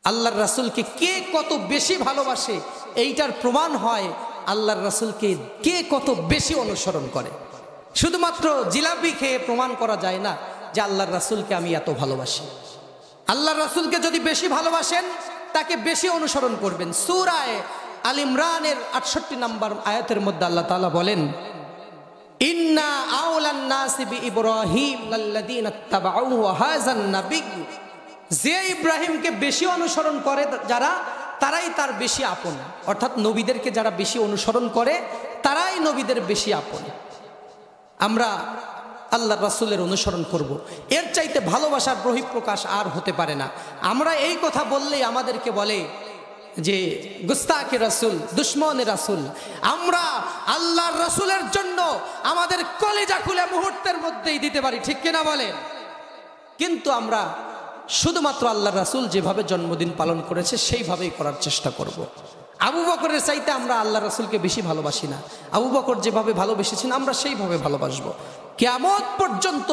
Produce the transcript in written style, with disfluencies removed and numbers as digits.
আল্লাহর রাসূলকে কে কত বেশি ভালোবাসে এইটার প্রমাণ হয় আল্লাহর রাসূলকে কে কত বেশি অনুসরণ করে। শুধুমাত্র জিলাপি খেয়ে প্রমাণ করা যায় না যে আল্লাহর রাসূলকে আমি এত ভালোবাসি। আল্লাহর রাসূলকে যদি বেশি ভালোবাসেন তাকে বেশি অনুসরণ করবেন। সূরা আল ইমরানের 68 নম্বর আয়াতের মধ্যে আল্লাহ তাআলা বলেন, ইন্না আওলান নাসি বিইব্রাহিম লাল্লাযীনা ইত্তাবাউহু ওয়া হাযান নাবিয়্যু, যে ইব্রাহিমকে বেশি অনুসরণ করে যারা তারাই তার বেশি আপন। অর্থাৎ নবীদেরকে যারা বেশি অনুসরণ করে তারাই নবীদের বেশি আপন। আমরা আল্লাহর রাসূলের অনুসরণ করব, এর চাইতে ভালোবাসার বহিঃপ্রকাশ আর হতে পারে না। আমরা এই কথা বললেই আমাদেরকে বলে যে গুস্তাখে রাসূল, দুশমনে রাসূল। আমরা আল্লাহর রাসূলের জন্য আমাদের কলিজা খুলে মুহূর্তের মধ্যেই দিতে পারি, ঠিক কিনা বলেন? কিন্তু আমরা শুধুমাত্র আল্লাহর রাসূল যেভাবে জন্মদিন পালন করেছে সেইভাবেই করার চেষ্টা করব। আবু বকরের চাইতে আমরা আল্লাহর রাসূলকে বেশি ভালোবাসি না। আবু বকর যেভাবে ভালোবেসেছেন আমরা সেইভাবে ভালোবাসবো। কিয়ামত পর্যন্ত